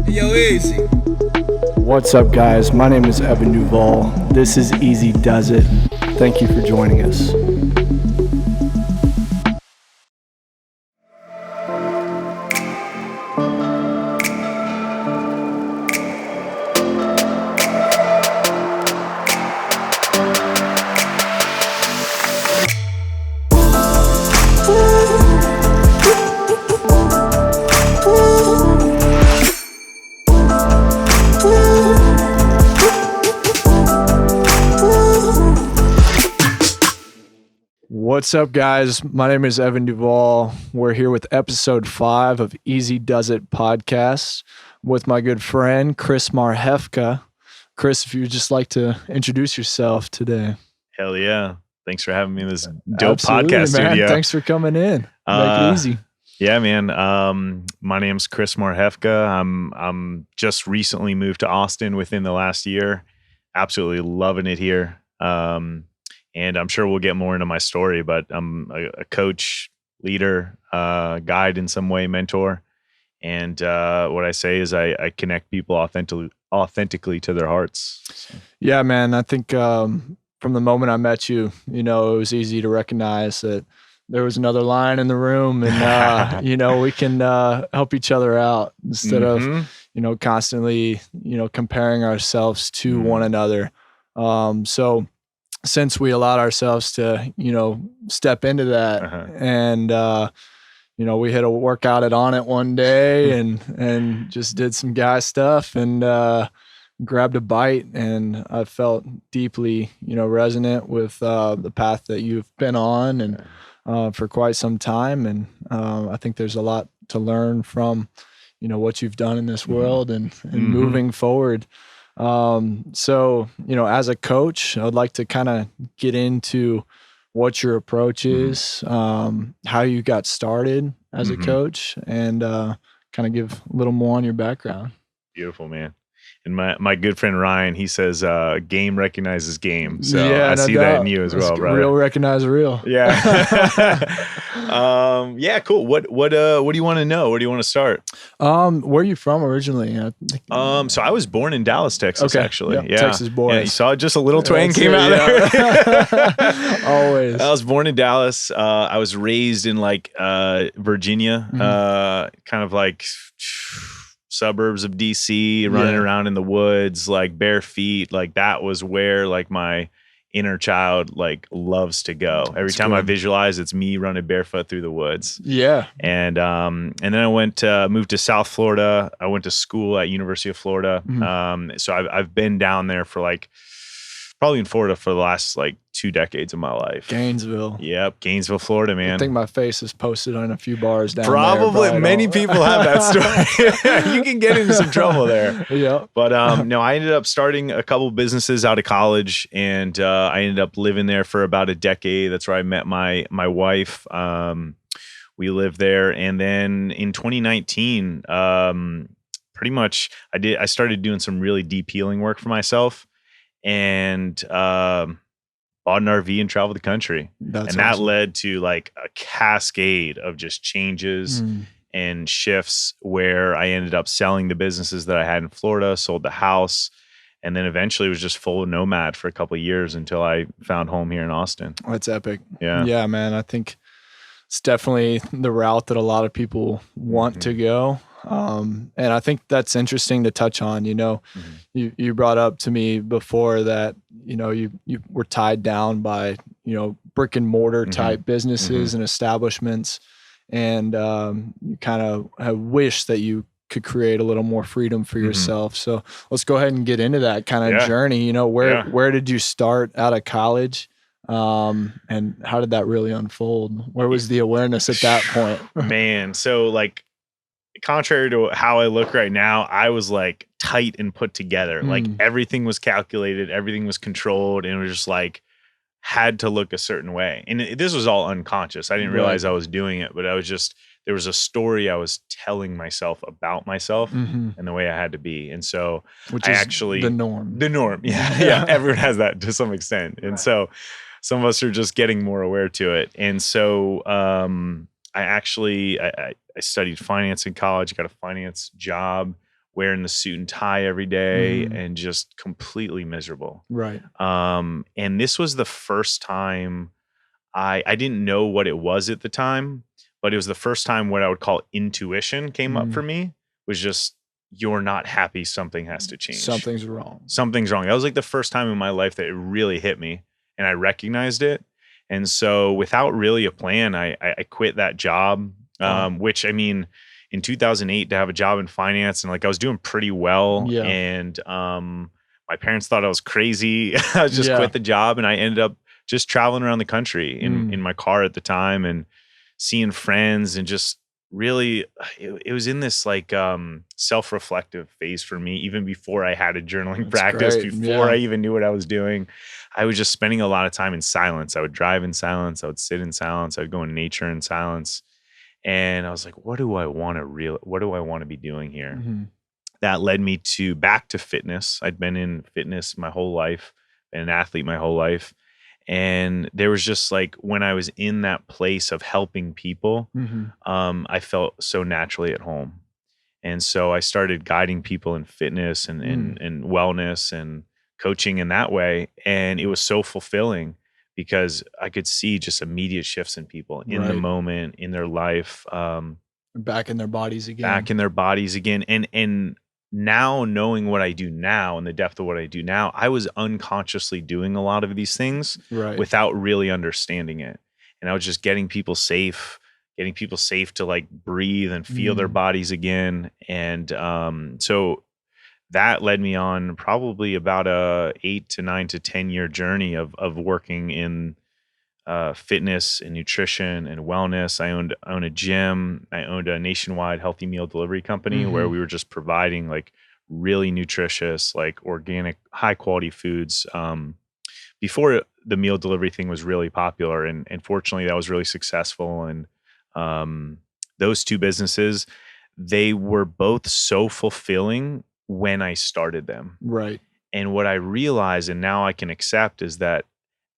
Yo, Eazy. What's up, guys? My name is Evan Duvall. This is Eazy Does It. Thank you for joining us. What's up, guys? My name is Evan Duvall. We're here with episode 5 of Eazy Does It podcast with my good friend, Chris Marhefka. Chris, if you'd just like to introduce yourself today. Hell yeah. Thanks for having me in this dope Absolutely, podcast man. studio. Thanks for coming in. Make it easy. Yeah, man. My name's Chris Marhefka. I'm just recently moved to Austin within the last year. Absolutely loving it here. And I'm sure we'll get more into my story, but I'm a coach, leader, guide in some way, mentor. And what I say is I connect people authentically to their hearts. So. Yeah, man. I think from the moment I met you, it was easy to recognize that there was another lion in the room, and we can help each other out instead of constantly comparing ourselves to one another. So since we allowed ourselves to step into that, and we hit a workout at On It one day and just did some guy stuff and grabbed a bite, and I felt deeply resonant with the path that you've been on and for quite some time, and I think there's a lot to learn from what you've done in this world and moving forward. So as a coach, I'd like to kind of get into what your approach is, how you got started as a coach, and kind of give a little more on your background. Beautiful, man. And my good friend Ryan, he says game recognizes game. So yeah, I see that in you as well, brother. Real recognize real. Yeah. Yeah, cool. What do you want to know? Where do you want to start? Where are you from originally? So I was born in Dallas, Texas, actually. Yeah. Texas boy. Yeah, you saw just a little twang came out there. Always. I was born in Dallas. I was raised in Virginia, kind of like suburbs of DC, running around in the woods, like bare feet. Like that was where my inner child loves to go. Every time I visualize, it's me running barefoot through the woods. Yeah. And then I moved to South Florida. I went to school at University of Florida. So I've been down there for probably in Florida for the last 2 decades of my life. Gainesville. Yep, Gainesville, Florida, man. I think my face is posted on a few bars down Probably there. many people have that story. You can get into some trouble there. Yeah. But no, I ended up starting a couple businesses out of college, and I ended up living there for about a decade. That's where I met my wife. We lived there, and then in 2019, pretty much I started doing some really deep healing work for myself, and bought an RV and traveled the country. That led to a cascade of just changes and shifts where I ended up selling the businesses that I had in Florida, sold the house, and then eventually was just full nomad for a couple of years until I found home here in Austin. That's epic. Yeah. Yeah, man. I think it's definitely the route that a lot of people want to go. And I think that's interesting to touch on. You brought up to me before that, you were tied down by, brick and mortar type businesses and establishments. And you kind of have wished that you could create a little more freedom for yourself. So let's go ahead and get into that kind of journey. Where did you start out of college? And how did that really unfold? Where was the awareness at that point? Man, so contrary to how I look right now, I was tight and put together. Everything was calculated, everything was controlled, and it was just had to look a certain way. And this was all unconscious. I didn't realize I was doing it, but there was a story I was telling myself about myself and the way I had to be. And so Which is the norm. The norm. Yeah. Yeah. Everyone has that to some extent. And so some of us are just getting more aware to it. And so I studied finance in college, got a finance job, wearing the suit and tie every day Mhm. and just completely miserable. Right. And this was the first time I didn't know what it was at the time, but it was the first time what I would call intuition came up for Mhm. me, was just, you're not happy, something has to change. Something's wrong. Something's wrong. That was like the first time in my life that it really hit me and I recognized it. And so without really a plan, I quit that job. Wow. Which, I mean, in 2008 to have a job in finance, and like I was doing pretty well, Yeah. and my parents thought I was crazy. I just Yeah. quit the job and I ended up just traveling around the country in Mm. my car at the time and seeing friends, and just really it was in this like self-reflective phase for me, even before I had a journaling That's practice, great. before Yeah. I even knew what I was doing. I was just spending a lot of time in silence. I would drive in silence, I would sit in silence, I would go in nature in silence. And I was like, what do I want to be doing here? Mhm. That led me to back to fitness. I'd been in fitness my whole life, been an athlete my whole life. And there was just like, when I was in that place of helping people, Mhm. I felt so naturally at home. And so I started guiding people in fitness and, Mm. and wellness and coaching in that way. And it was so fulfilling because I could see just immediate shifts in people in the Right. moment, in their life. Back in their bodies Back again. in their bodies again. And now, knowing what I do now and the depth of what I do now, I was unconsciously doing a lot of these things Right. without really understanding it. And I was just getting people safe to like breathe and feel their Mm. bodies again. And so that led me on probably about a 8 to 9 to 10 year journey of working in fitness and nutrition and wellness. Own a gym. I owned a nationwide healthy meal delivery company where Mhm. we were just providing like really nutritious, like organic, high quality foods. Before the meal delivery thing was really popular, and fortunately that was really successful. And um, those two businesses, they were both so fulfilling when I started them. Right. And what I realized, and now I can accept, is that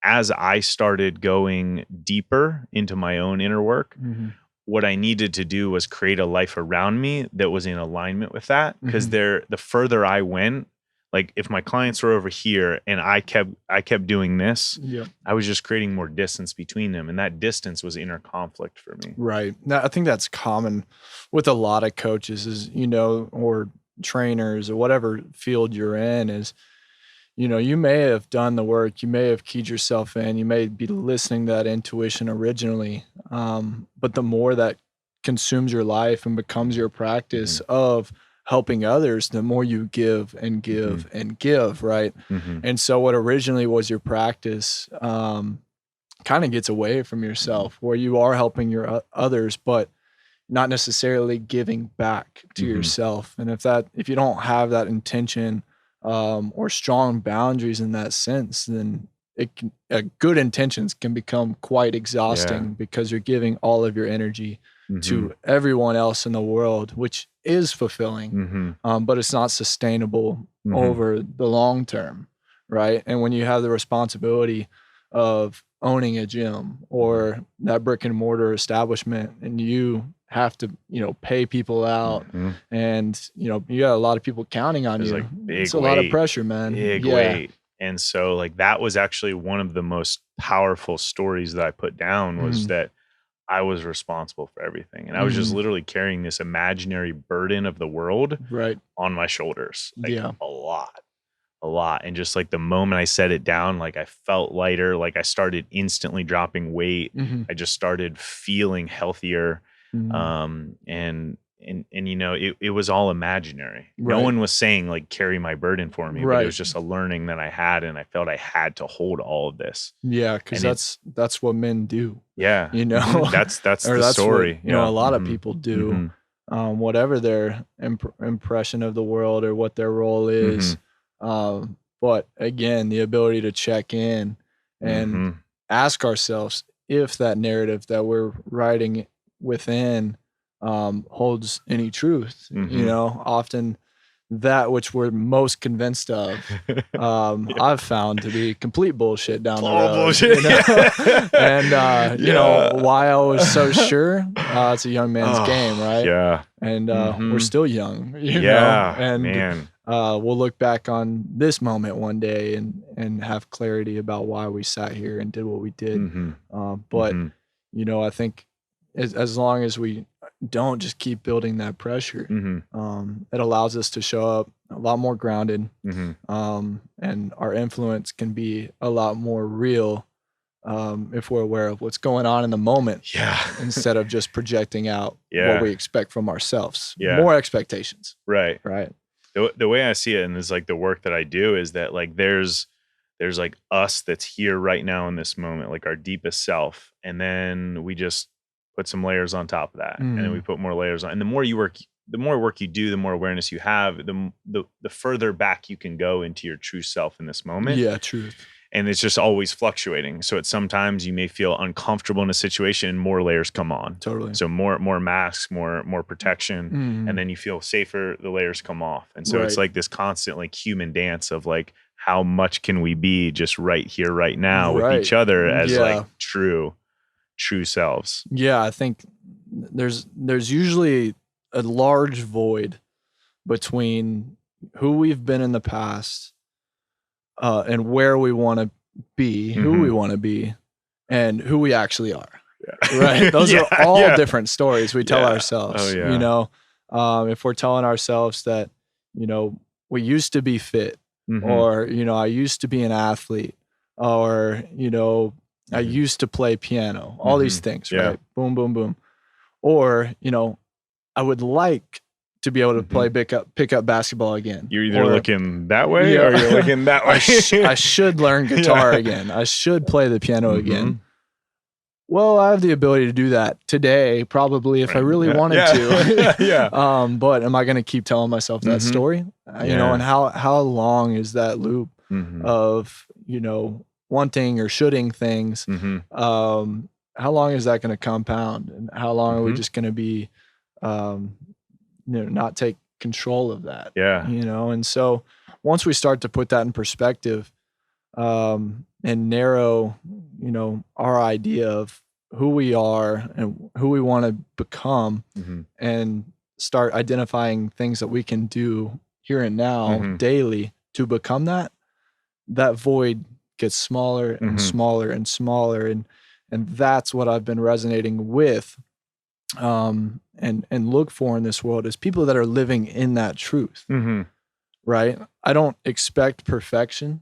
as I started going deeper into my own inner work, Mhm. what I needed to do was create a life around me that was in alignment with that. Because Mhm. the further I went, like if my clients were over here and I kept doing this, Yep. I was just creating more distance between them, and that distance was inner conflict for me. Right. Now, I think that's common with a lot of coaches is, or trainers or whatever field you're in is, you may have done the work, you may have keyed yourself in, you may be listening to that intuition originally. But the more that consumes your life and becomes your practice Mhm, of helping others, the more you give and mhm, give and give, right? mhm, And so what originally was your practice, kind of gets away from mhm, yourself where you are helping your others, but not necessarily giving back to mhm. yourself. And if you don't have that intention, or strong boundaries in that sense, then good intentions can become quite Yeah. exhausting because you're giving all of your energy Mhm, to everyone else in the world, which is fulfilling, mhm, but it's not sustainable mhm, over the long term, right? And when you have the responsibility of owning a gym mhm, or that brick and mortar establishment, and you have to, pay people out, mhm. and, you got a lot of people counting on There's you. like It's big a lot of weight, pressure, man. big Yeah. weight. And so like that was actually one of the most powerful stories that I put down, was Mhm. that I was responsible for everything. And I was just Mhm. literally carrying this imaginary burden of the world Right. on my shoulders, like Yeah. a lot, a lot. And just like the moment I set it down, like I felt lighter, like I started instantly dropping weight. Mhm. I just started feeling healthier. Mhm. And it was all imaginary. No Right. one was saying like carry my burden for me, but it Right. was just a learning that I had, and I felt I had to hold all of this. Yeah, because And it that's what men do, yeah, you know? that's Or the that's what, story. a Yeah. lot of people do, Mhm. whatever their impression of the world or what their role is. Mhm. But again, the ability to check in and Mhm. ask ourselves if that narrative that we're writing within, holds any truth. Mhm. Often that which we're most convinced of, I've found to be complete bullshit down the road. Bullshit. You know? And you know, why I was so sure, it's a young man's game, right? Yeah. And we're still young, you Yeah, know, and man. we'll look back on this moment one day and have clarity about why we sat here and did what we did. But you know, I think as long as we don't just keep building that pressure, it allows us to show up a lot more grounded, and our influence can be a lot more real if we're aware of what's going on in the moment, instead of just projecting out what we expect from ourselves. More expectations. Right. The way I see it, and it's like the work that I do, is that like there's like us that's here right now in this moment, like our deepest self, and then we just put some layers on top of that, and then we put more layers on. And the more work you do, the more awareness you have, the further back you can go into your true self in this moment. Yeah, truth. And it's just always fluctuating. So sometimes you may feel uncomfortable in a situation and more layers come on. Totally. So more masks, more protection. And then you feel safer, the layers come off. And so it's like this constant like human dance of like, how much can we be just right here, right now with each other as like true selves. Yeah. I think there's usually a large void between who we've been in the past, and where we want to be, who we want to be, and who we actually are. Right? Those are all different stories we tell ourselves. You know, if we're telling ourselves that, you know, we used to be fit, or, you know, I used to be an athlete, or, you know, I used to play piano, all these things, right? Boom, boom, boom. Or, you know, I would like to be able to play pick up basketball again. You're either looking that way or you're looking that way. I should learn guitar again. I should play the piano again. Well, I have the ability to do that today, probably, if I really wanted to. But am I going to keep telling myself that story? You know, and how long is that loop of, you know, wanting or shoulding things? How long is that going to compound? And how long are we just going to be, you know, not take control of that? You know, and so once we start to put that in perspective, and narrow, you know, our idea of who we are and who we want to become, and start identifying things that we can do here and now daily to become that void gets smaller and smaller and smaller. And that's what I've been resonating with, and look for in this world is people that are living in that truth. Right? I don't expect perfection.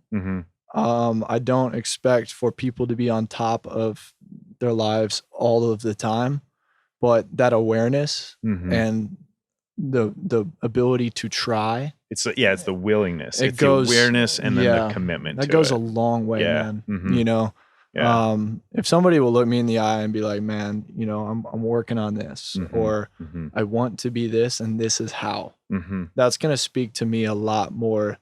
I don't expect for people to be on top of their lives all of the time, but that awareness and the ability to try. It's the willingness. It's the awareness and then the commitment. That goes a long way, man. You know, if somebody will look me in the eye and be like, man, you know, I'm working on this, or I want to be this, and this is how, that's going to speak to me a lot more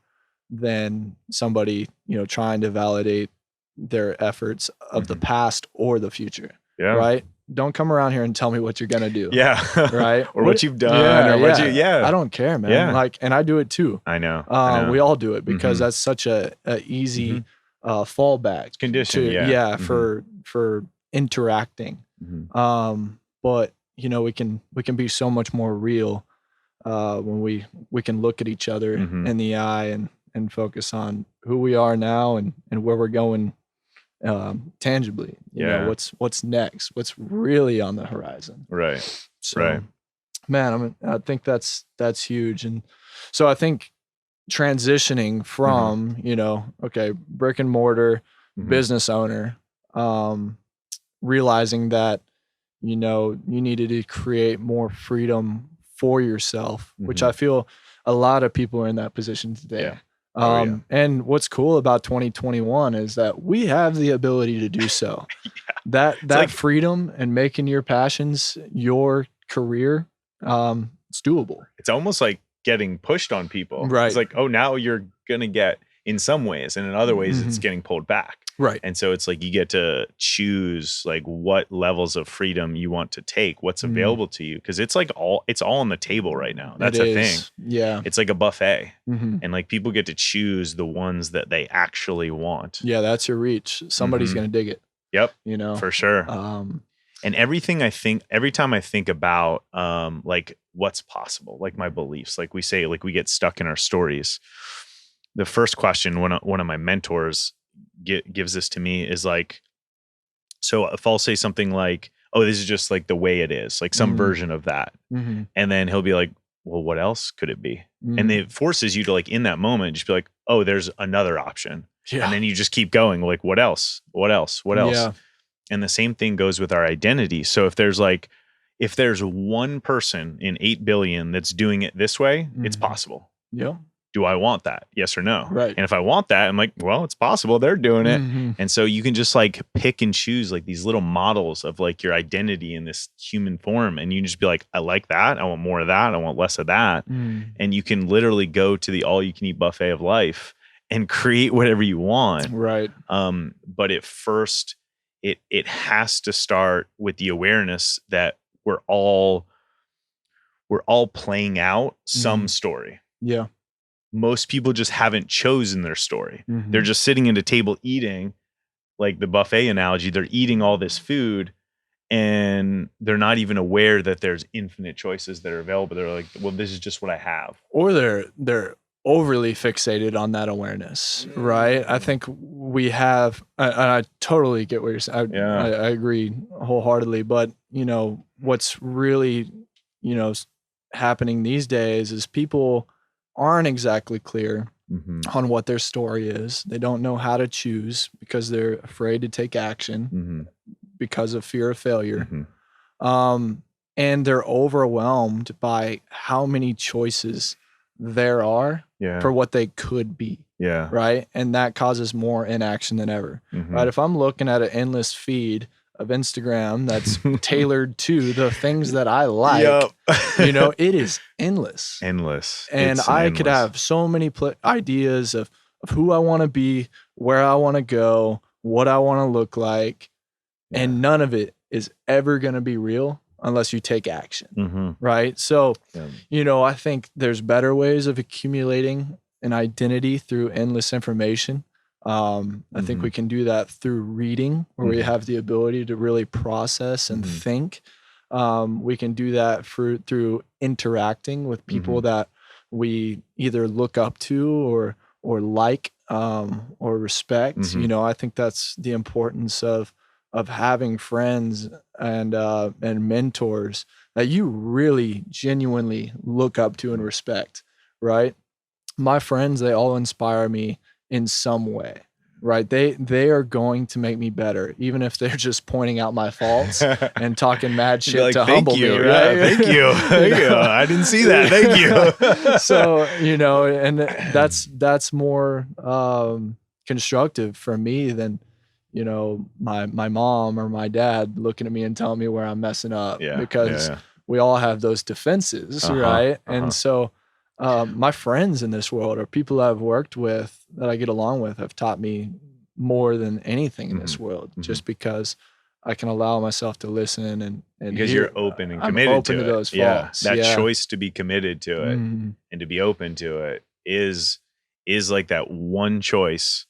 than somebody, you know, trying to validate their efforts of the past or the future. Right? Don't come around here and tell me what you're going to do. Right? Or what you've done, or what you, I don't care, man. Like, and I do it too. I know. We all do it because that's such a easy fallback condition. For interacting. But you know, we can be so much more real when we can look at each other in the eye and focus on who we are now and where we're going tangibly. You know, what's next, what's really on the horizon. So man, I think that's huge. And so I think transitioning from, you know, okay, brick and mortar business owner, realizing that, you know, you needed to create more freedom for yourself, which I feel a lot of people are in that position today. And what's cool about 2021 is that we have the ability to do so. That like, freedom and making your passions your career, it's doable. It's almost like getting pushed on people. Right. It's like, oh, now you're gonna get, in some ways, and in other ways it's getting pulled back. Right. And so it's like you get to choose like what levels of freedom you want to take, what's available to you. Cause it's like it's all on the table right now. That's a thing. Yeah. It's like a buffet. Mm-hmm. And like people get to choose the ones that they actually want. Yeah, that's your reach. Somebody's Mhm. gonna dig it. Yep. You know? For sure. And every time I think about like what's possible, like my beliefs, like we say, like we get stuck in our stories. The first question one of my mentors gives this to me is like, so if I'll say something like, oh, this is just like the way it is, like some version of that. Mm-hmm. And then he'll be like, well, what else could it be? Mm. And it forces you to like in that moment, just be like, oh, there's another option. Yeah. And then you just keep going like, what else? What else? What else? Yeah. And the same thing goes with our identity. So if there's one person in 8 billion that's doing it this way, it's possible. Yeah. Do I want that? Yes or no? Right. And if I want that, I'm like, well, it's possible they're doing it. Mm-hmm. And so you can just like pick and choose like these little models of like your identity in this human form. And you can just be like, I like that. I want more of that. I want less of that. Mm. And you can literally go to the all you can eat buffet of life and create whatever you want. Right. But at first it has to start with the awareness that we're all playing out some story. Yeah. Most people just haven't chosen their story. Mm-hmm. They're just sitting at a table eating, like the buffet analogy, they're eating all this food and they're not even aware that there's infinite choices that are available. They're like, well, this is just what I have. Or they're overly fixated on that awareness, right? I think we have, and I totally get what you're saying. I agree wholeheartedly, but you know, what's really, you know, happening these days is people aren't exactly clear on what their story is. They don't know how to choose because they're afraid to take action because of fear of failure. And they're overwhelmed by how many choices there are for what they could be. Yeah. Right. And that causes more inaction than ever. Right. If I'm looking at an endless feed of Instagram that's tailored to the things that I like, you know, it is endless. And I could have so many ideas of who I want to be, where I want to go, what I want to look like. And none of it is ever going to be real unless you take action. Right. So, you know, I think there's better ways of accumulating an identity through endless information. I think we can do that through reading, where we have the ability to really process and think. We can do that through interacting with people that we either look up to or like or respect. You know, I think that's the importance of having friends and mentors that you really genuinely look up to and respect. Right. My friends, they all inspire me in some way, right? They are going to make me better, even if they're just pointing out my faults and talking mad shit like, to humble me, right? Yeah, thank you. Thank you. I didn't see that. Thank you. So, you know, and that's more constructive for me than, you know, my mom or my dad looking at me and telling me where I'm messing up, because we all have those defenses, right? And so my friends in this world, or people I've worked with that I get along with, have taught me more than anything in this world, just because I can allow myself to listen and because you're open and committed to those faults. That choice to be committed to it and to be open to it is like that one choice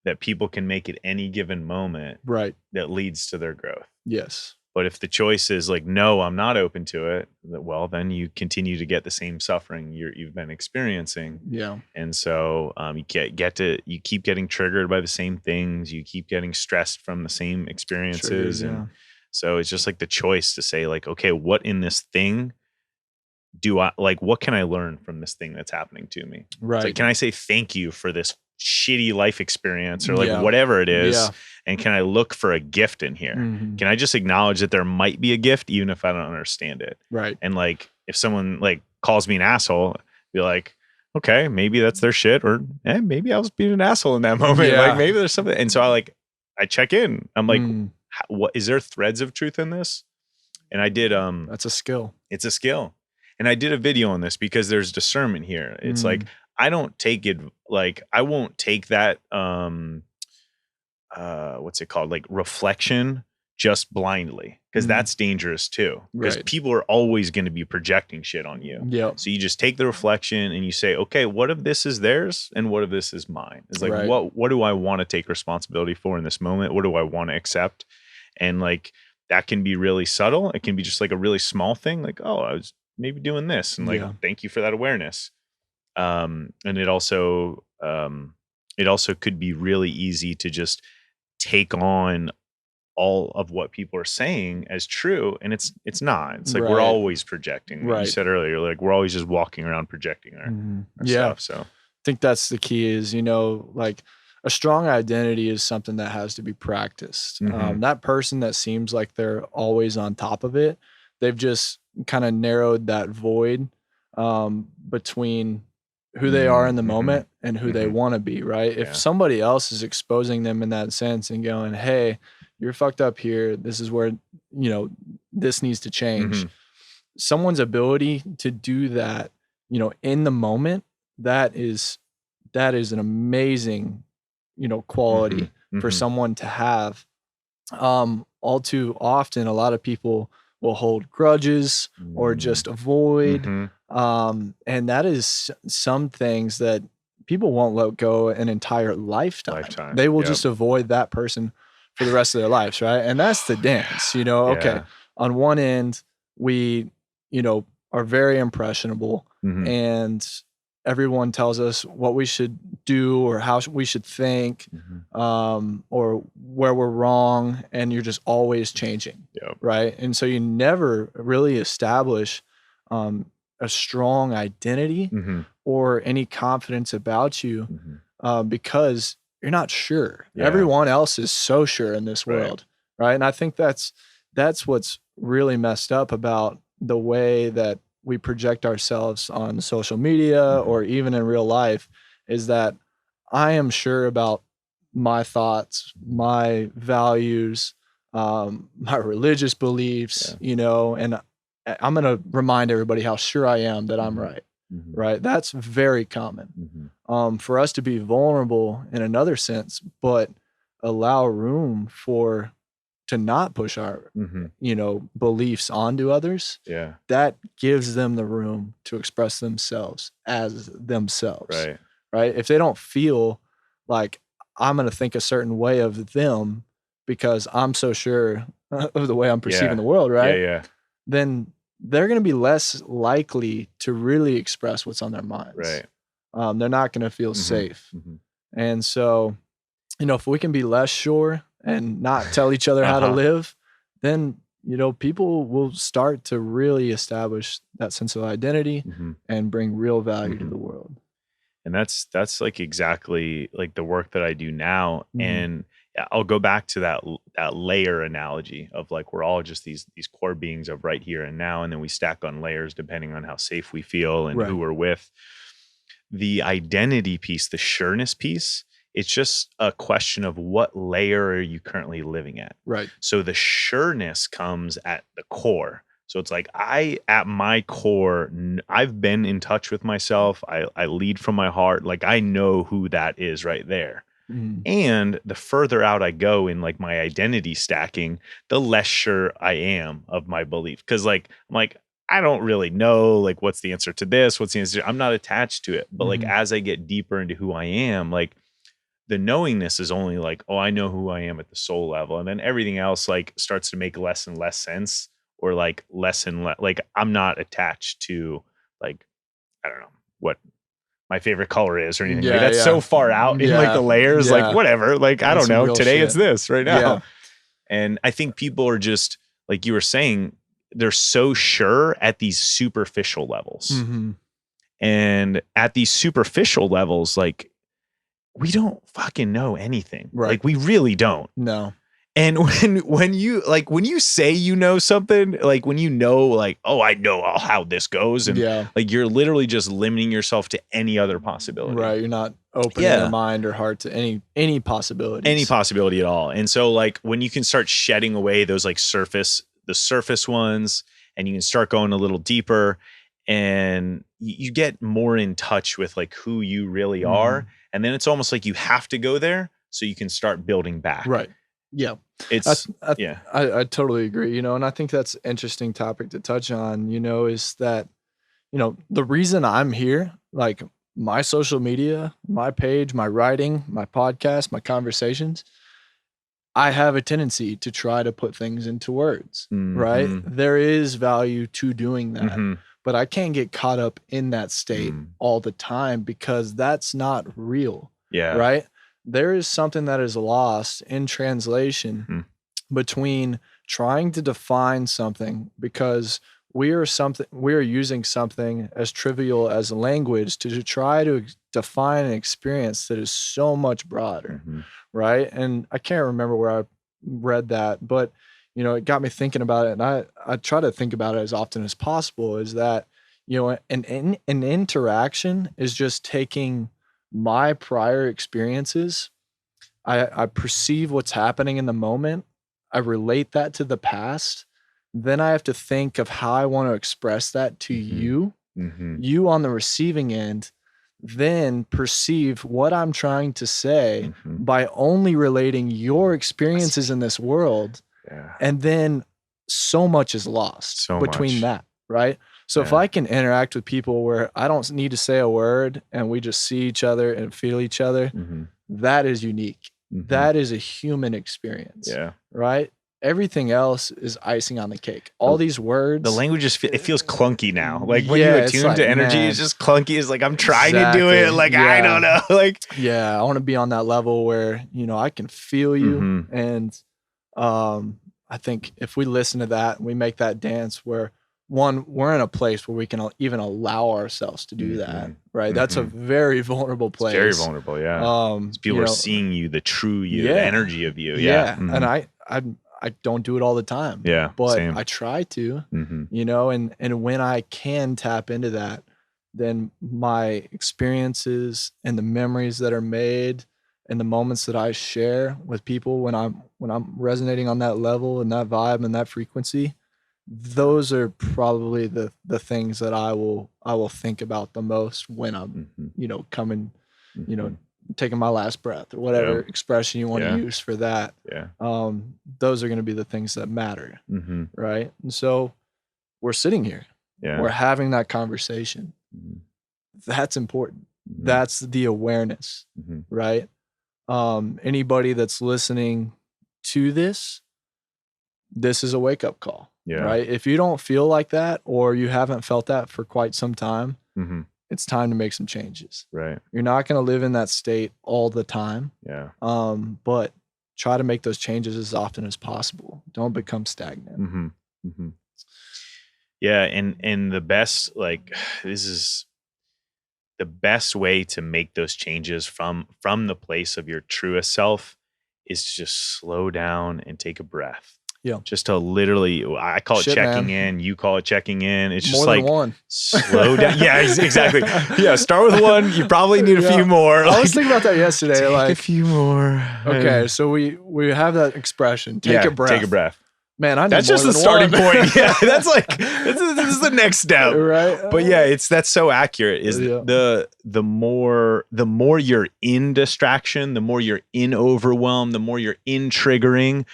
that people can make at any given moment, right? That leads to their growth. Yes. But if the choice is like, no, I'm not open to it, well, then you continue to get the same suffering you've been experiencing. Yeah. And so you keep getting triggered by the same things. You keep getting stressed from the same experiences. And so it's just like the choice to say like, okay, what in this thing do I like? What can I learn from this thing that's happening to me? Right. It's like, can I say thank you for this shitty life experience or like whatever it is? Yeah. And can I look for a gift in here? Can I just acknowledge that there might be a gift even if I don't understand it? Right. And like if someone like calls me an asshole, be like, okay, maybe that's their shit, or maybe I was being an asshole in that moment. Yeah. Like maybe there's something. And so I check in. I'm like, what is there threads of truth in this? And I did that's a skill. It's a skill. And I did a video on this because there's discernment here. It's like I don't take it like I won't take that what's it called? Like reflection just blindly, because that's dangerous too. Because people are always going to be projecting shit on you. Yep. So you just take the reflection and you say, okay, what if this is theirs and what if this is mine? It's like, what do I want to take responsibility for in this moment? What do I want to accept? And like, that can be really subtle. It can be just like a really small thing. Like, oh, I was maybe doing this. And like, thank you for that awareness. And it also could be really easy to just take on all of what people are saying as true, and it's not. It's like we're always projecting. You said earlier, like we're always just walking around projecting our stuff. So I think that's the key is, like a strong identity is something that has to be practiced. That person that seems like they're always on top of it, they've just kind of narrowed that void between who they are in the moment and who they want to be, right? If somebody else is exposing them in that sense and going, hey, you're fucked up here. This is where, this needs to change. Someone's ability to do that, in the moment, that is an amazing, quality for someone to have. All too often, a lot of people will hold grudges or just avoid. And that is some things that people won't let go an entire lifetime. They will just avoid that person for the rest of their lives, right? And that's the dance, okay. On one end, we, are very impressionable and everyone tells us what we should do or how we should think, or where we're wrong, and you're just always changing, right? And so you never really establish a strong identity or any confidence about you because you're not sure. Everyone else is so sure in this world, right? And I think that's what's really messed up about the way that we project ourselves on social media or even in real life, is that I am sure about my thoughts, my values, my religious beliefs, and I'm going to remind everybody how sure I am that I'm right. Right. That's very common. For us to be vulnerable in another sense, but allow room to not push our, beliefs onto others. That gives them the room to express themselves as themselves. Right. If they don't feel like I'm going to think a certain way of them because I'm so sure of the way I'm perceiving the world. Right. Then they're going to be less likely to really express what's on their minds. They're not going to feel safe. And so, if we can be less sure and not tell each other how to live, then, people will start to really establish that sense of identity and bring real value to the world. And that's like exactly like the work that I do now. And I'll go back to that layer analogy of like, we're all just these core beings of right here and now. And then we stack on layers depending on how safe we feel and who we're with. The identity piece, the sureness piece, it's just a question of what layer are you currently living at. Right. So the sureness comes at the core. So it's like at my core, I've been in touch with myself. I lead from my heart. Like I know who that is right there. And the further out I go in like my identity stacking, the less sure I am of my belief. Cause like, I'm like, I don't really know like what's the answer to this. What's the answer? I'm not attached to it. But like, as I get deeper into who I am, like the knowingness is only like, oh, I know who I am at the soul level. And then everything else like starts to make less and less sense, or like less and less, like I'm not attached to like, I don't know what my favorite color is or anything. Like that's so far out in like the layers, like whatever, like I don't know, today it's this right now. And I think people are just like you were saying, they're so sure at these superficial levels. And at these superficial levels, like we don't fucking know anything. Like we really don't. No. And when you say you know something, like when you know like, oh, I know how this goes, and like you're literally just limiting yourself to any other possibility. Right. You're not opening your mind or heart to any possibilities. Any possibility at all. And so like when you can start shedding away those like the surface ones, and you can start going a little deeper, and you get more in touch with like who you really are. And then it's almost like you have to go there, so you can start building back. Right. Yeah. It's I totally agree, you know, and I think that's an interesting topic to touch on, you know, is that, you know, the reason I'm here, like my social media, my page, my writing, my podcast, my conversations, I have a tendency to try to put things into words, right? There is value to doing that, but I can't get caught up in that state all the time because that's not real, right? There is something that is lost in translation between trying to define something because we are using something as trivial as language to try to define an experience that is so much broader, right? And I can't remember where I read that, but you know, it got me thinking about it, and I try to think about it as often as possible, is that, you know, an interaction is just taking my prior experiences. I perceive what's happening in the moment, I relate that to the past, then I have to think of how I want to express that to you. You on the receiving end then perceive what I'm trying to say by only relating your experiences in this world. And then so much is lost between that, right? So if I can interact with people where I don't need to say a word and we just see each other and feel each other, that is unique. That is a human experience, right? Everything else is icing on the cake. All these words. The language just it feels clunky now. Like when you attune to energy, it's just clunky. It's like I'm trying to do it. Like I don't know. Like I want to be on that level where, you know, I can feel you. And I think if we listen to that and we make that dance where we're in a place where we can even allow ourselves to do that, right? That's a very vulnerable place. It's very vulnerable, people are seeing you, the true you, the energy of you. And I don't do it all the time. But same. I try to, you know, and when I can tap into that, then my experiences and the memories that are made and the moments that I share with people when I'm resonating on that level and that vibe and that frequency, those are probably the things that I will think about the most when I'm, you know, coming, you know, taking my last breath or whatever expression you want to use for that. Those are going to be the things that matter. Right. And so we're sitting here, we're having that conversation. That's important. That's the awareness, right? Anybody that's listening to this is a wake-up call, right? If you don't feel like that, or you haven't felt that for quite some time, it's time to make some changes. Right. You're not going to live in that state all the time. But try to make those changes as often as possible. Don't become stagnant. Yeah. And the best, like, this is the best way to make those changes from the place of your truest self is to just slow down and take a breath. Just to literally, I call it checking in. You call it checking in. It's just more like than one. Slow down. Yeah, exactly. Start with one. You probably need a few more. I was thinking about that yesterday. Take like a few more. Okay, so we have that expression. Take a breath. Take a breath. Man, I need that's more just the than starting one. point. That's like this is the next step, right? But that's so accurate. Is the more you're in distraction, the more you're in overwhelm, the more you're in triggering,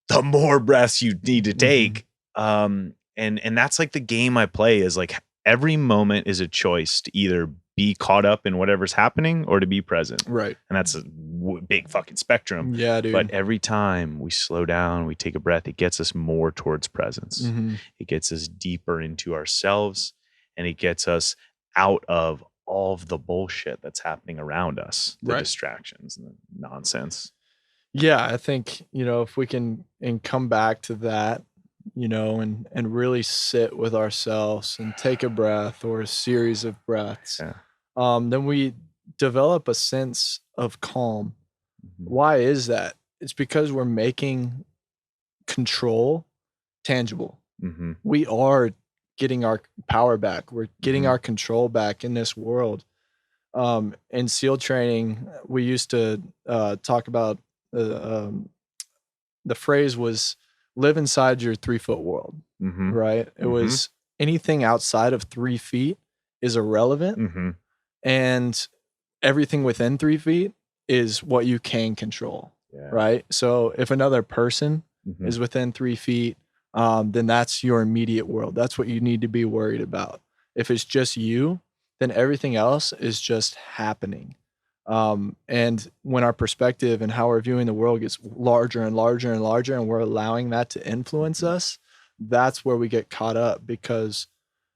the more breaths you need to take. And that's like the game I play is like every moment is a choice to either be caught up in whatever's happening or to be present. Right. And that's a big fucking spectrum. Yeah, dude. But every time we slow down, we take a breath, it gets us more towards presence. It gets us deeper into ourselves, and it gets us out of all of the bullshit that's happening around us, the distractions and the nonsense. Yeah, I think, if we can come back to that, and really sit with ourselves and take a breath or a series of breaths, then we develop a sense of calm. Why is that? It's because we're making control tangible. We are getting our power back. We're getting our control back in this world. In SEAL training, we used to talk about the phrase was live inside your 3-foot world, right? It was anything outside of 3 feet is irrelevant, and everything within 3 feet is what you can control, Yeah. right? So if another person Mhm. is within 3 feet, then that's your immediate world. That's what you need to be worried about. If it's just you, then everything else is just happening. And when our perspective and how we're viewing the world gets larger and larger and larger, and we're allowing that to influence us, that's where we get caught up because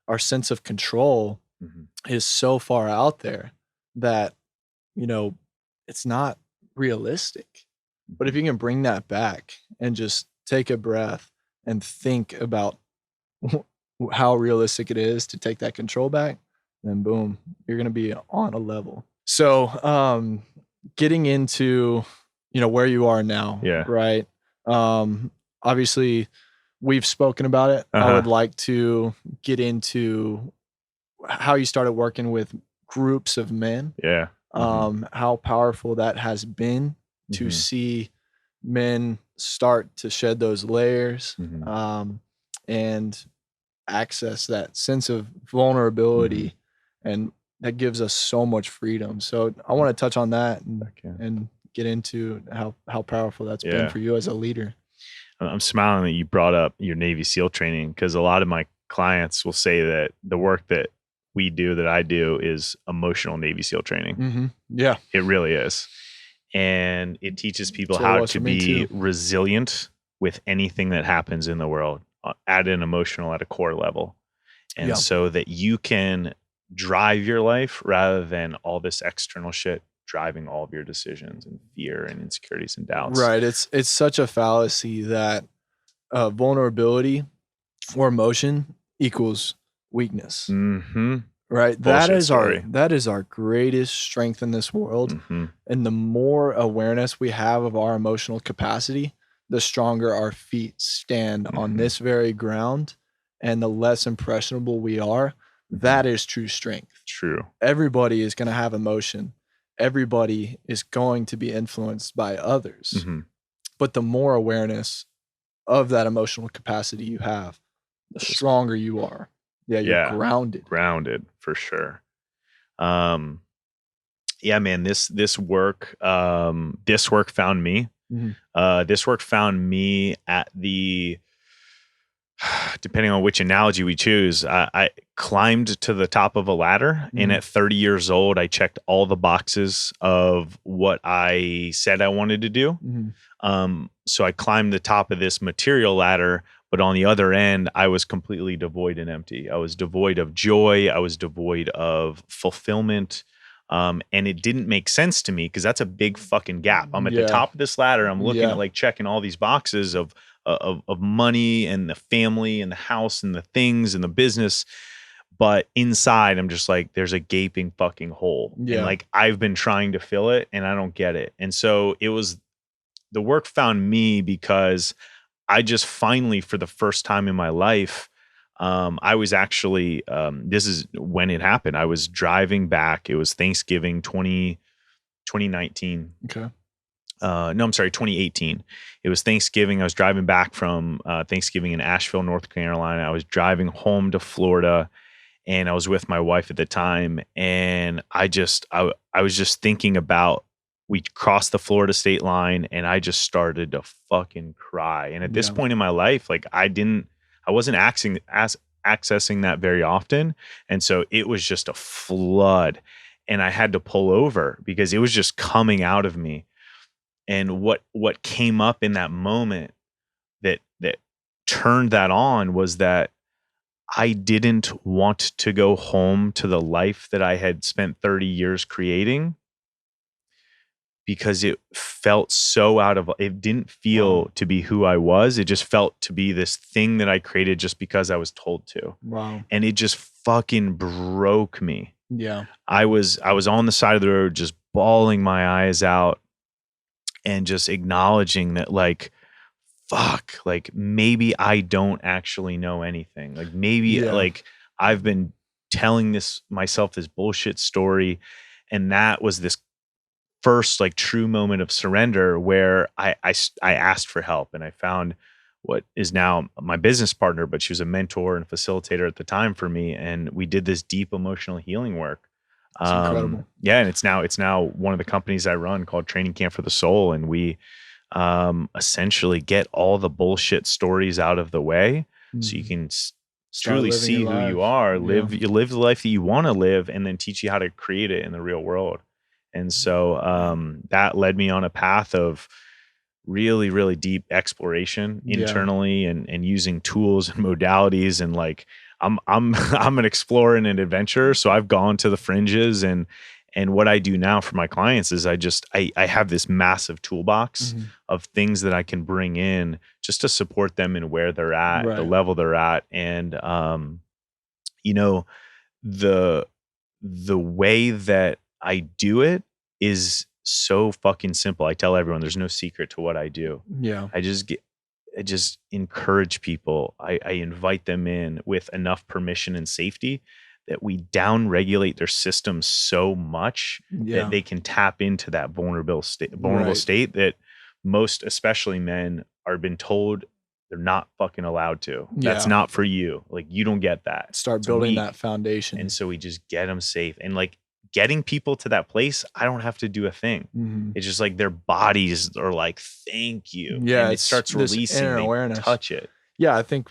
our sense of control Mhm. is so far out there that, you know, it's not realistic. But if you can bring that back and just take a breath and think about how realistic it is to take that control back, then boom, you're gonna be on a level. So, getting into, where you are now, Yeah. right? Obviously, we've spoken about it. I Uh-huh. would like to get into how you started working with groups of men, Yeah. how powerful that has been to Mhm. see men start to shed those layers, Mhm. and access that sense of Mhm. vulnerability, and that gives us so much freedom. So I want to touch on that Heck yeah. and get into how powerful that's been Yeah. for you as a leader. I'm smiling that you brought up your Navy SEAL training because a lot of my clients will say that the work that we do, that I do, is emotional Navy SEAL training. Yeah, It really is. And it teaches people that's what it how was to for me be too. resilient with anything that happens in the world at an emotional, at a core level. And Yeah, so that you can drive your life rather than all this external shit driving all of your decisions and fear and insecurities and doubts. right. It's such a fallacy that vulnerability or emotion equals weakness. Mm-hmm. Right? That Bullshit is our story. that is our greatest strength in this world, Mm-hmm. and the more awareness we have of our emotional capacity, the stronger our feet stand on Mm-hmm. this very ground, and the less impressionable we are. That is true strength. True. Everybody is gonna have emotion. Everybody is going to be influenced by others, Mm-hmm. but the more awareness of that emotional capacity you have, the stronger you are. Yeah, you're Yeah. grounded. Grounded for sure. Um, yeah, man, this work found me. Mhm. This work found me at the depending on which analogy we choose, I climbed to the top of a ladder, and Mhm. at 30 years old, I checked all the boxes of what I said I wanted to do. Mhm. So I climbed the top of this material ladder, but on the other end, I was completely devoid and empty. I was devoid of joy. I was devoid of fulfillment. And it didn't make sense to me because that's a big fucking gap. I'm at the Yeah. top of this ladder. I'm looking at Yeah. like checking all these boxes of money and the family and the house and the things and the business. But inside, I'm just like, there's a gaping fucking hole. And Yeah. like, I've been trying to fill it and I don't get it. And so the work found me because I just finally, for the first time in my life, I was actually, this is when it happened. I was driving back. It was Thanksgiving 2019. Okay. No, I'm sorry, 2018. It was Thanksgiving. I was driving back from Thanksgiving in Asheville, North Carolina. I was driving home to Florida, and I was with my wife at the time. And I was just thinking about, we crossed the Florida state line, and I just started to fucking cry. And at this Yeah. point in my life, like I wasn't accessing that very often. And so it was just a flood, and I had to pull over because it was just coming out of me. And what came up in that moment that turned that on was that I didn't want to go home to the life that I had spent 30 years creating, because it felt so it didn't feel Wow. to be who I was. It just felt to be this thing that I created just because I was told to. Wow. And it just fucking broke me. Yeah. I was on the side of the road just bawling my eyes out and just acknowledging that, like, fuck, like maybe I don't actually know anything. Like maybe Yeah. like I've been telling myself this bullshit story. And that was this first like true moment of surrender where I asked for help, and I found what is now my business partner, but she was a mentor and facilitator at the time for me. And we did this deep emotional healing work. It's incredible. Yeah. And it's now one of the companies I run called Training Camp for the Soul. And we essentially get all the bullshit stories out of the way so you can truly see who you are, live the life that you want to live, and then teach you how to create it in the real world. And so that led me on a path of really, really deep exploration internally and using tools and modalities. And like, I'm an explorer and an adventurer. So I've gone to the fringes, and what I do now for my clients is I have this massive toolbox of things that I can bring in just to support them in where they're at, the level they're at. And, you know, the way that I do it is so fucking simple. I tell everyone there's no secret to what I do. Yeah. I just encourage people. I invite them in with enough permission and safety that we down-regulate their system so much that they can tap into that vulnerable state that most, especially men, are been told they're not fucking allowed to. That's not for you. Like, you don't get that. Start building that foundation. And so we just get them safe. And like, getting people to that place, I don't have to do a thing. It's just like their bodies are like, thank you. Yeah. And it starts releasing. They awareness. Touch it. Yeah. I think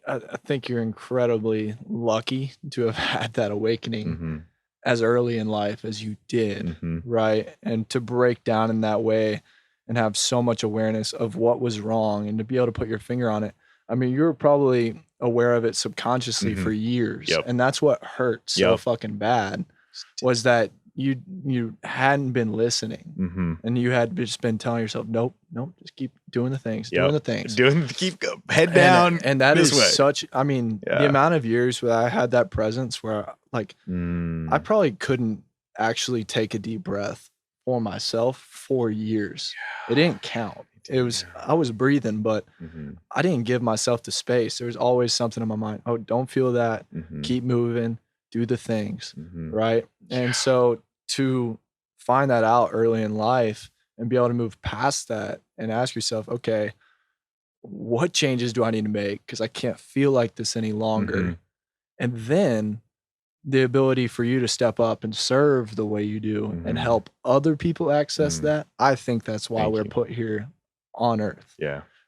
I think you're incredibly lucky to have had that awakening as early in life as you did, right? And to break down in that way and have so much awareness of what was wrong and to be able to put your finger on it. I mean, you were probably aware of it subconsciously for years. And that's what hurt so fucking bad, was that you hadn't been listening and you had just been telling yourself, nope, just keep doing the things, keep head down. And that is such, I mean, the amount of years where I had that presence where like, I probably couldn't actually take a deep breath for myself for years. It didn't count. I was breathing, but I didn't give myself the space. There was always something in my mind. Oh, don't feel that. Keep moving, do the things. Right. And so to find that out early in life and be able to move past that and ask yourself, okay, what changes do I need to make? Because I can't feel like this any longer. And then the ability for you to step up and serve the way you do and help other people access that. I think that's why we're put here on earth.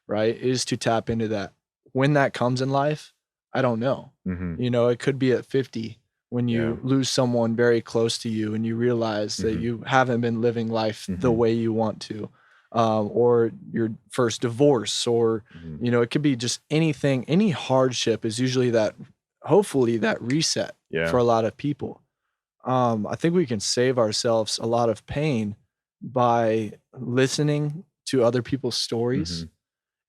Right. Is to tap into that. When that comes in life, I don't know. You know, it could be at 50 when you lose someone very close to you and you realize that you haven't been living life the way you want to, or your first divorce, or, you know, it could be just anything. Any hardship is usually hopefully that reset for a lot of people. I think we can save ourselves a lot of pain by listening to other people's stories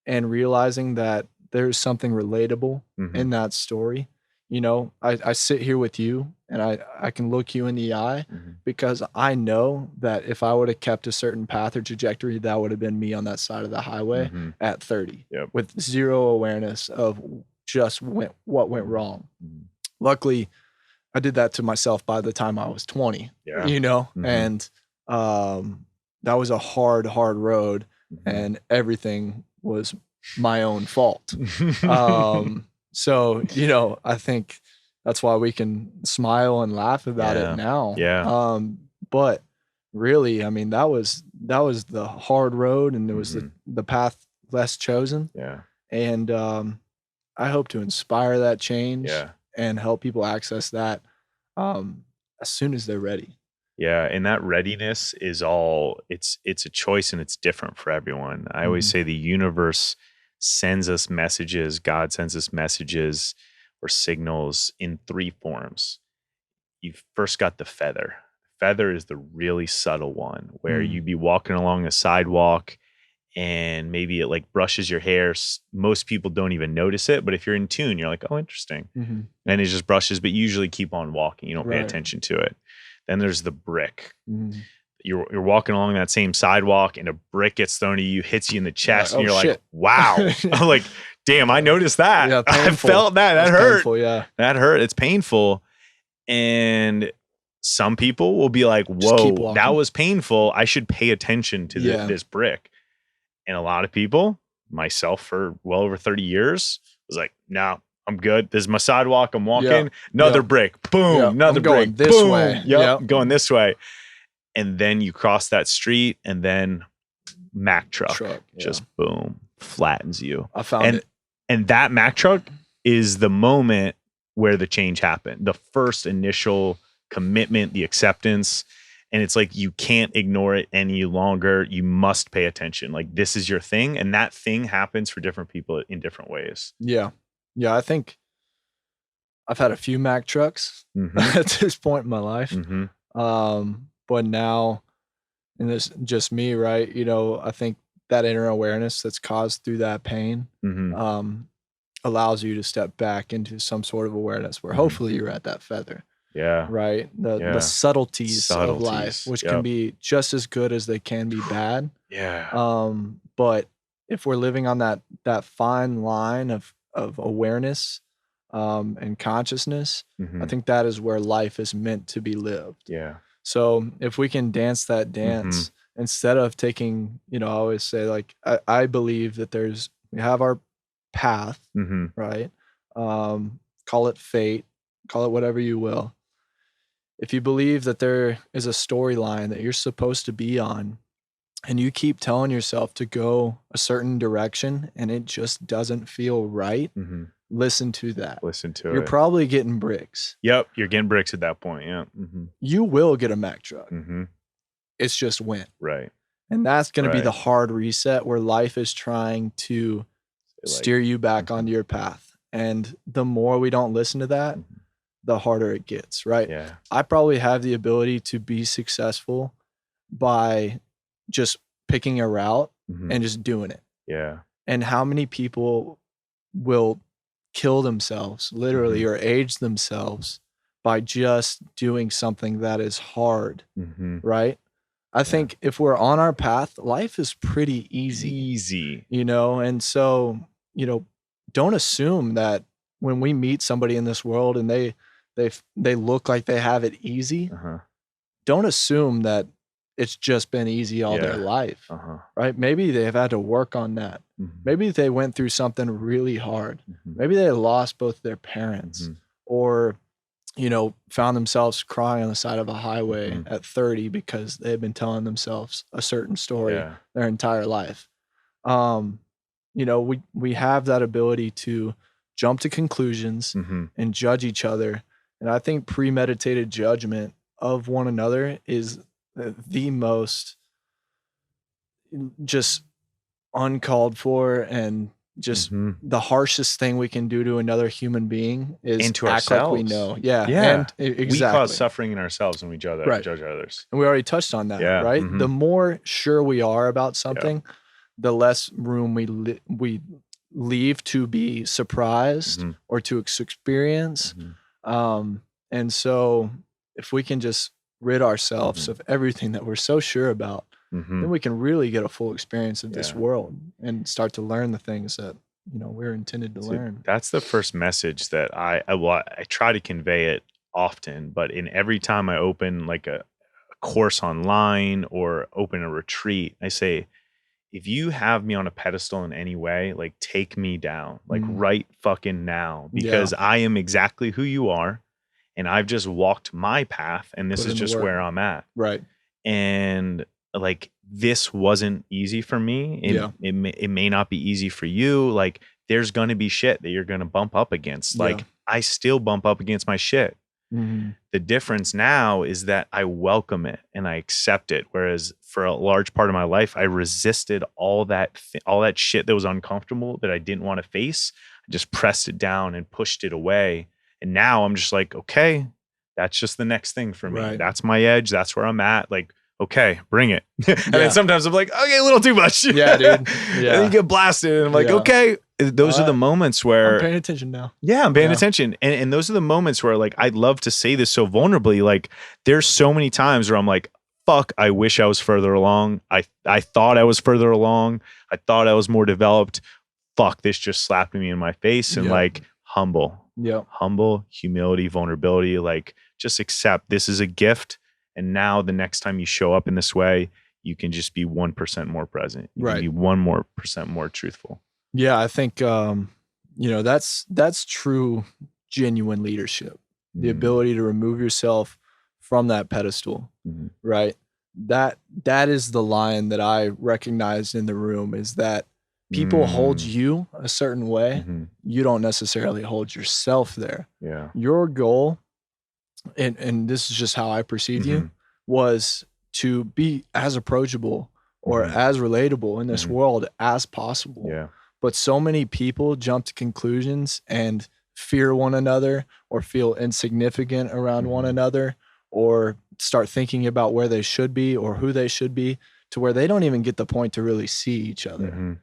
and realizing that there's something relatable in that story. You know, I sit here with you and I can look you in the eye because I know that if I would have kept a certain path or trajectory, that would have been me on that side of the highway at 30 with zero awareness of just what went wrong. Luckily, I did that to myself by the time I was 20, you know, and that was a hard road and everything was my own fault. So, you know, I think that's why we can smile and laugh about it now. But really, I mean, that was the hard road, and it was the path less chosen. And I hope to inspire that change and help people access that as soon as they're ready. And that readiness is it's a choice, and it's different for everyone. I always say the universe sends us messages. God sends us messages or signals in 3 forms. You've first got the feather. Feather is the really subtle one where you'd be walking along a sidewalk and maybe it like brushes your hair. Most people don't even notice it, but if you're in tune, you're like, oh, interesting. And it just brushes, but usually keep on walking. You don't pay attention to it. Then there's the brick. You're walking along that same sidewalk and a brick gets thrown at you, hits you in the chest, and you're like, wow. I'm like, damn, I noticed that. I felt that. That hurt. Painful, that hurt. It's painful. And some people will be like, whoa, that was painful. I should pay attention to this brick. And a lot of people, myself for well over 30 years, was like, no, I'm good. This is my sidewalk. I'm walking. Yep. Another Yep. brick. Boom. Yep. Another I'm going brick. this Boom. way. Yep. Yep. I'm going this way. And then you cross that street, and then Mack truck, just boom, flattens you. I found it. And that Mack truck is the moment where the change happened. The first initial commitment, the acceptance. And it's like, you can't ignore it any longer. You must pay attention. Like, this is your thing. And that thing happens for different people in different ways. Yeah. Yeah. I think I've had a few Mack trucks at this point in my life. But now, and this just me, right? You know, I think that inner awareness that's caused through that pain allows you to step back into some sort of awareness where hopefully you're at that feather. Yeah. Right. The subtleties of life, which can be just as good as they can be bad. Yeah. But if we're living on that fine line of awareness and consciousness, I think that is where life is meant to be lived. Yeah. So if we can dance that dance instead of taking, you know, I always say, like, I believe that we have our path, right? Call it fate, call it whatever you will. If you believe that there is a storyline that you're supposed to be on, and you keep telling yourself to go a certain direction and it just doesn't feel right, listen to that. Listen to it. You're probably getting bricks. Yep. You're getting bricks at that point. Yeah. You will get a Mack truck. It's just when. Right. And that's going to be the hard reset where life is trying to steer you back onto your path. And the more we don't listen to that, the harder it gets, right? Yeah. I probably have the ability to be successful by just picking a route and just doing it. Yeah. And how many people will kill themselves, literally, or age themselves by just doing something that is hard, right? I think if we're on our path, life is pretty easy, you know? And so, you know, don't assume that when we meet somebody in this world and they look like they have it easy, don't assume that it's just been easy all their life, right? Maybe they've had to work on that. Maybe they went through something really hard. Maybe they lost both their parents or, you know, found themselves crying on the side of a highway at 30 because they've been telling themselves a certain story their entire life. You know, we have that ability to jump to conclusions and judge each other. And I think premeditated judgment of one another is the most just uncalled for and just the harshest thing we can do to another human being is and to act ourselves. like we know. Yeah. And exactly. We cause suffering in ourselves when we judge others. And we already touched on that, right? The more sure we are about something, the less room we leave to be surprised or to experience. And so if we can just rid ourselves of everything that we're so sure about, then we can really get a full experience of this world and start to learn the things that, you know, we're intended to learn. That's the first message that I try to convey it often, but in every time I open like a course online or open a retreat, I say, if you have me on a pedestal in any way, like, take me down, like right fucking now, because I am exactly who you are. And I've just walked my path, and this is just where I'm at. Right. And like, this wasn't easy for me. It may not be easy for you. Like, there's going to be shit that you're going to bump up against. Like, I still bump up against my shit. The difference now is that I welcome it and I accept it. Whereas for a large part of my life, I resisted all that shit that was uncomfortable that I didn't want to face. I just pressed it down and pushed it away. And now I'm just like, okay, that's just the next thing for me. Right. That's my edge. That's where I'm at. Like, okay, bring it. And then sometimes I'm like, okay, a little too much. Yeah, dude. And then you get blasted. And I'm like, okay. Those are the moments where I'm paying attention now. Yeah, I'm paying attention. And those are the moments where, like, I'd love to say this so vulnerably. Like, there's so many times where I'm like, fuck, I wish I was further along. I thought I was further along. I thought I was more developed. Fuck, this just slapped me in my face. And like, humble. Humble, humility, vulnerability. Like, just accept this is a gift. And now the next time you show up in this way, you can just be 1% more present. You can be 1% more truthful. Yeah, I think, that's true, genuine leadership. The ability to remove yourself from that pedestal, right? That is the line that I recognized in the room, is that people hold you a certain way. You don't necessarily hold yourself there. Yeah. Your goal, and this is just how I perceive you, was to be as approachable or as relatable in this world as possible. Yeah. But so many people jump to conclusions and fear one another, or feel insignificant around one another, or start thinking about where they should be or who they should be, to where they don't even get the point to really see each other,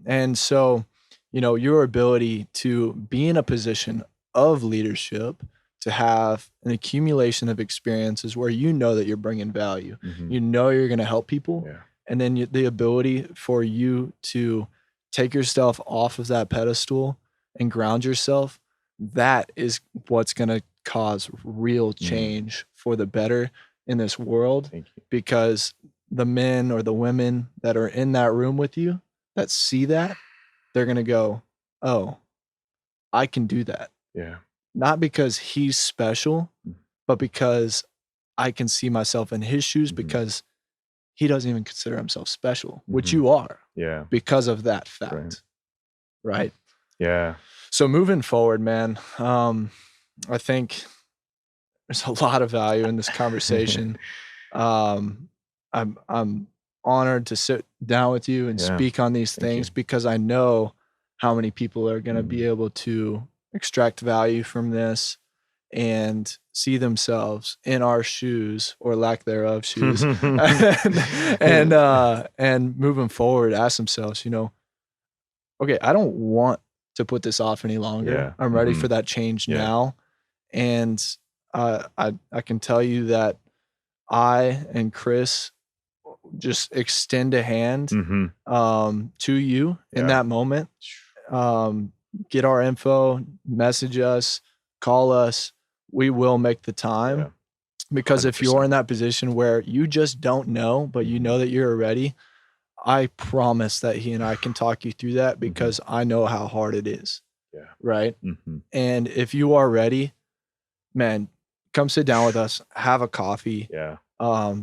And so, your ability to be in a position of leadership, to have an accumulation of experiences where that you're bringing value, you're going to help people, and then the ability for you to take yourself off of that pedestal and ground yourself, that is what's going to cause real change for the better in this world. Because the men or the women that are in that room with you that see that, they're going to go, oh, I can do that. Yeah. Not because he's special, but because I can see myself in his shoes, because he doesn't even consider himself special, which you are. Yeah. Because of that fact. Right? Yeah. So moving forward, man, I think there's a lot of value in this conversation. I'm honored to sit down with you and speak on these things, because I know how many people are going to be able to extract value from this and see themselves in our shoes, or lack thereof shoes, and moving forward, ask themselves, okay, I don't want to put this off any longer. Yeah. I'm ready for that change now. And I can tell you that I and Chris just extend a hand to you in that moment. Get our info, message us, call us. We will make the time, because 100%. If you're in that position where you just don't know, but you know that you're ready, I promise that he and I can talk you through that, because I know how hard it is. Yeah. Right. And if you are ready, man, come sit down with us, have a coffee. Yeah.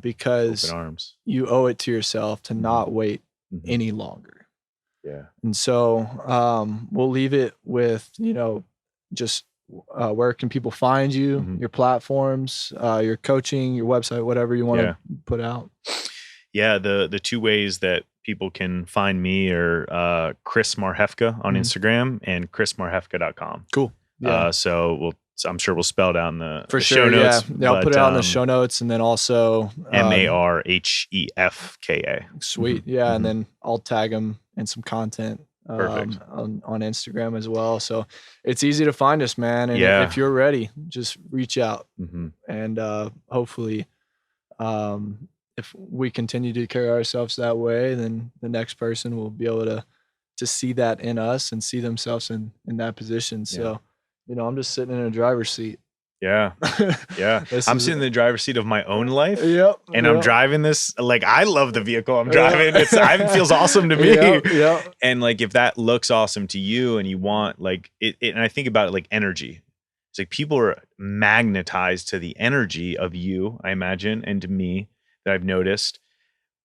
Because open arms. You owe it to yourself to not wait any longer. Yeah. And so we'll leave it with, just where can people find you, your platforms, your coaching, your website, whatever you want to put out. Yeah, the two ways that people can find me are Chris Marhefka on Instagram and chrismarhefka.com. Cool. Yeah. So I'm sure we'll spell it out in the show notes. Yeah, I'll put it out in the show notes, and then also Marhefka. Sweet. Yeah, and then I'll tag them in some content on Instagram as well. So it's easy to find us, man. And if you're ready, just reach out. And hopefully, if we continue to carry ourselves that way, then the next person will be able to see that in us and see themselves in that position. So, I'm just sitting in a driver's seat. Yeah. Yeah. I'm sitting in the driver's seat of my own life. Yep. And I'm driving this. Like, I love the vehicle I'm driving. It feels awesome to me. Yep. And like, if that looks awesome to you and you want like it, and I think about it like energy. It's like people are magnetized to the energy of you, I imagine, and to me, that I've noticed,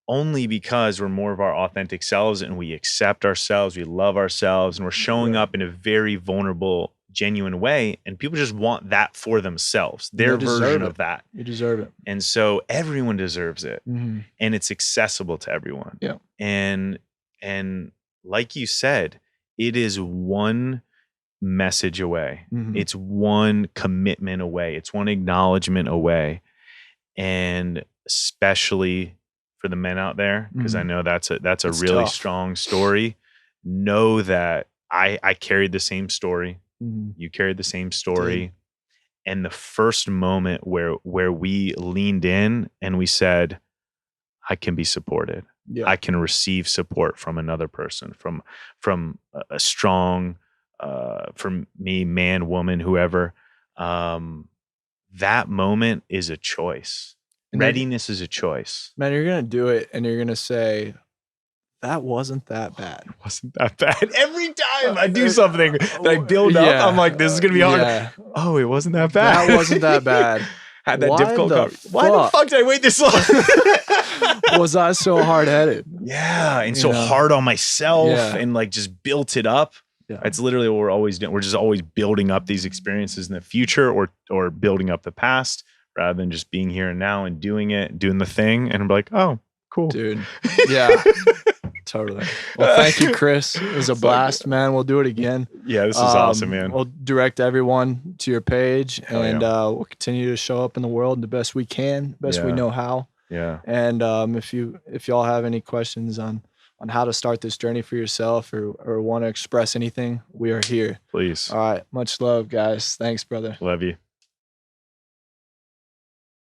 only because we're more of our authentic selves and we accept ourselves, we love ourselves, and we're showing up in a very vulnerable, genuine way. And people just want that for themselves, their version of that. You deserve it. And so everyone deserves it. And it's accessible to everyone. Yeah. And like you said, it is one message away. It's one commitment away. It's one acknowledgement away. And especially for the men out there, because I know that's a really tough, strong story. Know that I carried the same story. You carried the same story. Dude. And the first moment where we leaned in and we said, I can be supported. Yeah. I can receive support from another person, from a strong, from me, man, woman, whoever. That moment is a choice. And readiness is a choice. Man, you're going to do it and you're going to say, that wasn't that bad. It wasn't that bad. Every time I do something that I build up, I'm like, this is gonna be hard. Yeah. Oh, it wasn't that bad. That wasn't that bad. Had that Why difficult. the Why the fuck? fuck did I wait this long? Was I so hard-headed? Yeah, and You so know? hard on myself, Yeah. and like just built it up. Yeah. It's literally what we're always doing. We're just always building up these experiences in the future, or building up the past, rather than just being here and now and doing the thing. And I'm like, oh, cool, Dude. Yeah. Totally. Well, thank you, Chris. It was a blast, man. We'll do it again. Yeah, this is awesome, man. We'll direct everyone to your page, Hell and yeah. we'll continue to show up in the world the best we can, best we Yeah. know how. Yeah. And if y'all have any questions on how to start this journey for yourself, or want to express anything, we are here. Please. All right. Much love, guys. Thanks, brother. Love you.